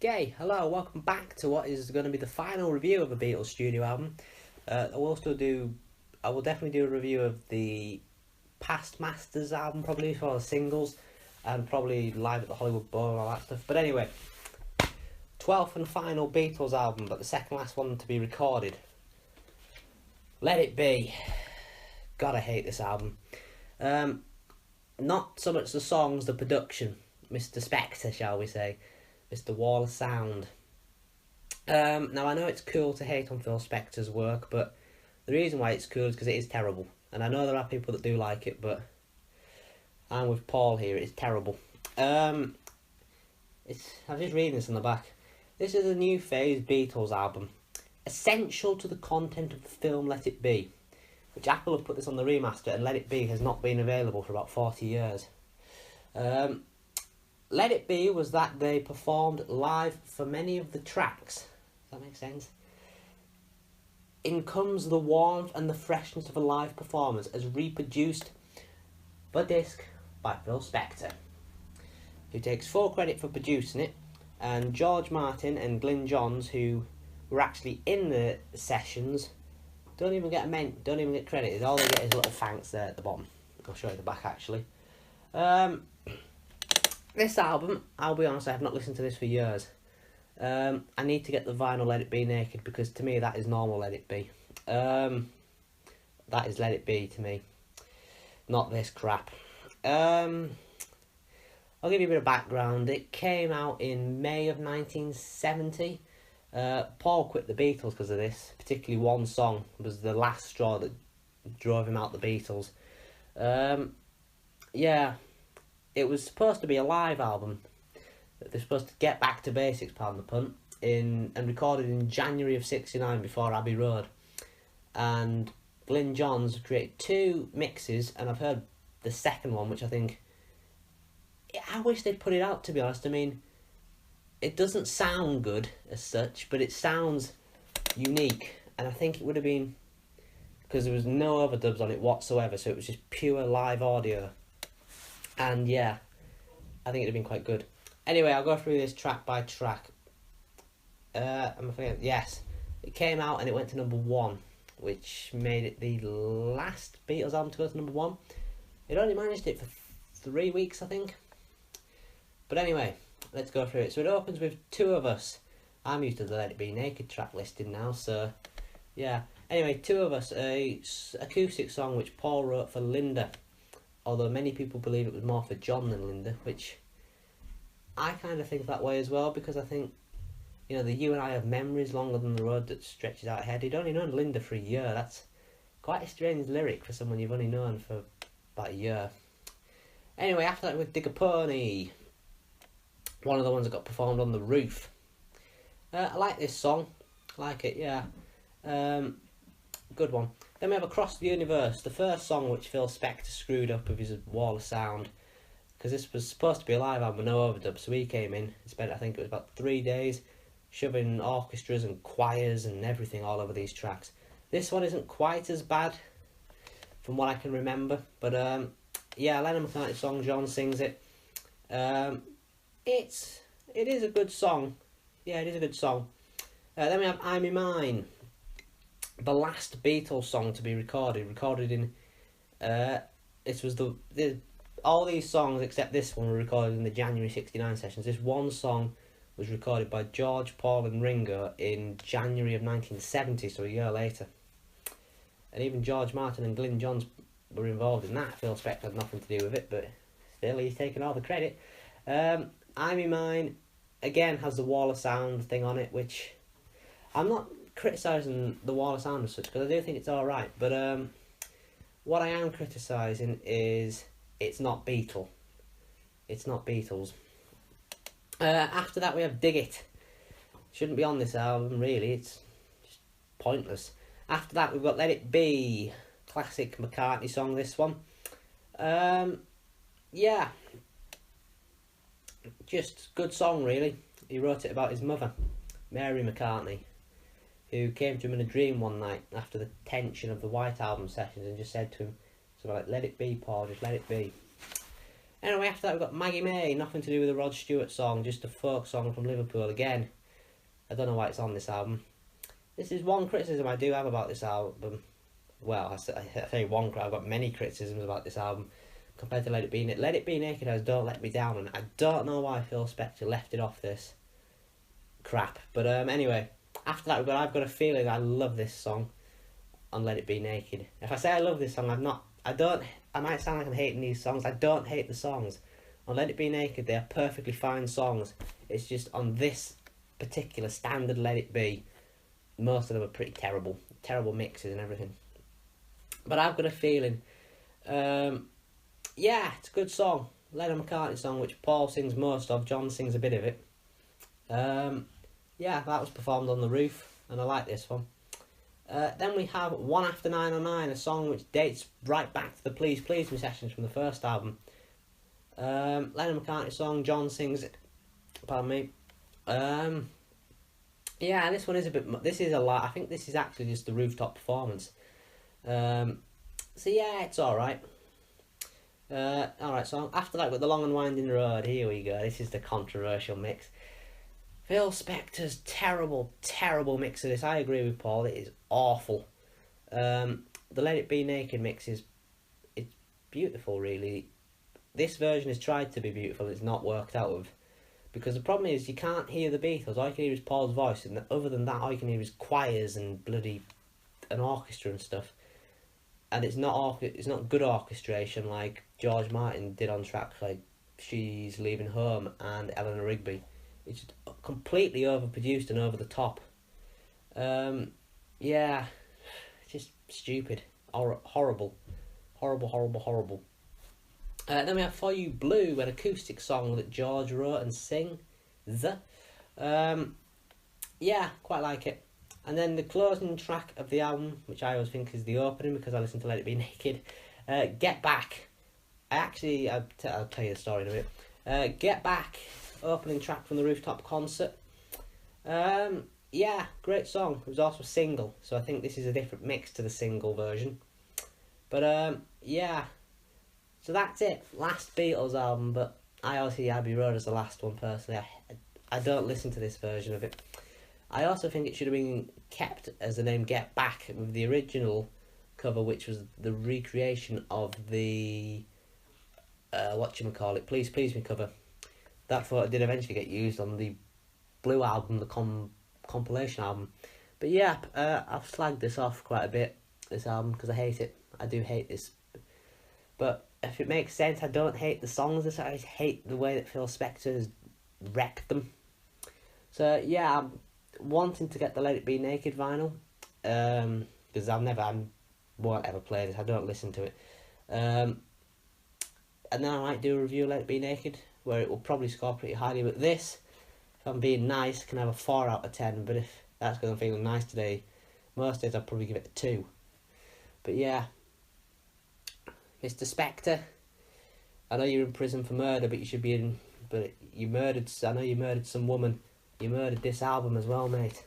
Okay, hello, welcome back to what is going to be the final review of a Beatles studio album. I will definitely do a review of the Past Masters album, probably for the singles, and probably Live at the Hollywood Bowl and all that stuff. But anyway, 12th and final Beatles album, but the second last one to be recorded. Let It Be. God, I hate this album. Not so much the songs, the production. Mr. Spector, shall we say. Mr. Wall of Sound. Now, I know it's cool to hate on Phil Spector's work, but the reason why it's cool is because it is terrible. And I know there are people that do like it, but I'm with Paul here, it's terrible. I'm just reading this on the back. This is a new phase Beatles album, essential to the content of the film Let It Be, which Apple have put this on the remaster, and Let It Be has not been available for about 40 years. Let It Be was that they performed live for many of the tracks. Does that make sense? In comes the warmth and the freshness of a live performance as reproduced for disc by Phil Spector, who takes full credit for producing it, and George Martin and Glyn Johns, who were actually in the sessions, don't even get credited. All they get is a little thanks there at the bottom. I'll show you the back actually. This album, I'll be honest, I have not listened to this for years. I need to get the vinyl Let It Be Naked, because to me that is normal Let It Be. That is Let It Be to me. Not this crap. I'll give you a bit of background. It came out in May of 1970. Paul quit the Beatles because of this. Particularly one song was the last straw that drove him out the Beatles. It was supposed to be a live album. They're supposed to get back to basics, pardon the pun, and recorded in January of '69 before Abbey Road. And Glyn Johns created two mixes, and I've heard the second one, which I wish they'd put it out, to be honest. I mean, it doesn't sound good as such, but it sounds unique, and I think it would have been, because there was no overdubs on it whatsoever, so it was just pure live audio. And yeah, I think it'd have been quite good. Anyway, I'll go through this track by track. Yes, it came out and it went to number 1, which made it the last Beatles album to go to number 1. It only managed it for 3 weeks, I think. But anyway, let's go through it. So it opens with Two of Us. I'm used to the Let It Be Naked track listing now, so yeah. Anyway, Two of Us, a acoustic song which Paul wrote for Linda. Although many people believe it was more for John than Linda, which I kind of think that way as well, because I think, the You and I Have Memories Longer Than the Road That Stretches Out Ahead. He'd only known Linda for a year. That's quite a strange lyric for someone you've only known for about a year. Anyway, after that with Dig a Pony, one of the ones that got performed on the roof. I like this song. I like it, yeah. Good one. Then we have Across the Universe, the first song which Phil Spector screwed up with his Wall of Sound, because this was supposed to be a live album with no overdub, so he came in and spent, I think it was about 3 days, shoving orchestras and choirs and everything all over these tracks. This one isn't quite as bad, from what I can remember, but yeah, Lennon McCartney song, John sings it. It is a good song. Yeah, it is a good song. Then we have I'm in Mine, the last Beatles song to be recorded in, all these songs except this one were recorded in the January '69 sessions. This one song was recorded by George, Paul and Ringo in January of 1970, so a year later. And even George Martin and Glyn Johns were involved in that. Phil Spector had nothing to do with it, but still he's taken all the credit. I'm in Mine, again, has the Wall of Sound thing on it, which I'm not criticising the Wall of Sound as such, because I do think it's alright, but what I am criticising is it's not Beatle. It's not Beatles. After that we have Dig It. Shouldn't be on this album really, it's just pointless. After that we've got Let It Be, classic McCartney song this one. Yeah, just good song really. He wrote it about his mother, Mary McCartney, who came to him in a dream one night after the tension of the White Album sessions and just said to him, something like, "Let it be, Paul, just let it be." Anyway, after that we've got Maggie May, nothing to do with the Rod Stewart song, just a folk song from Liverpool again. I don't know why it's on this album. This is one criticism I do have about this album. Well, I say one, I've got many criticisms about this album compared to Let It Be Naked. Let It Be Naked has Don't Let Me Down, and I don't know why Phil Spector left it off this crap. But anyway, after that I've got a feeling I love this song on Let It Be Naked. If I say I love this song, I might sound like I'm hating these songs. I don't hate the songs. On Let It Be Naked, they are perfectly fine songs. It's just on this particular standard Let It Be, most of them are pretty terrible. Terrible mixes and everything. But I've got a feeling, yeah, it's a good song. Lennon McCartney song, which Paul sings most of, John sings a bit of it. Yeah, that was performed on the Roof, and I like this one. Then we have One After 909, a song which dates right back to the Please Please Me sessions from the first album. Lennon McCartney song, John sings it. Pardon me. Yeah, this one is a bit. This is a lot. I think this is actually just the rooftop performance. So yeah, it's all right. Alright, so after that, with The Long and Winding Road, here we go. This is the controversial mix. Phil Spector's terrible, terrible mix of this. I agree with Paul. It is awful. The Let It Be Naked mix it's beautiful, really. This version has tried to be beautiful. It's not worked out with. Because the problem is you can't hear the Beatles. All you can hear is Paul's voice, and other than that, all you can hear is choirs and bloody an orchestra and stuff. And it's not good orchestration like George Martin did on tracks like She's Leaving Home and Eleanor Rigby. It's just completely overproduced and over the top. Yeah, just stupid, horrible. Then we have For You Blue, an acoustic song that George wrote and sings. Yeah, quite like it. And then the closing track of the album, which I always think is the opening because I listen to Let It Be Naked, Get Back. I'll tell you the story in a bit. Get Back, opening track from the Rooftop concert. Yeah, great song. It was also a single, so I think this is a different mix to the single version. But yeah, so that's it. Last Beatles album, but I also see Abbey Road as the last one personally. I don't listen to this version of it. I also think it should have been kept as the name Get Back with the original cover, which was the recreation of the Please Please Me cover. That photo did eventually get used on the Blue album, the compilation album. But yeah, I've slagged this off quite a bit, this album, because I hate it. I do hate this. But if it makes sense, I don't hate the songs. I just hate the way that Phil Spector has wrecked them. So yeah, I'm wanting to get the Let It Be Naked vinyl, because I won't ever play this. I don't listen to it. And then I might do a review of Let It Be Naked, where it will probably score pretty highly. But this, if I'm being nice, can have a 4 out of 10. But if that's because I'm feeling nice today, most days I'd probably give it a 2. But yeah, Mr. Spector, I know you're in prison for murder, but you should be in. But I know you murdered some woman. You murdered this album as well, mate.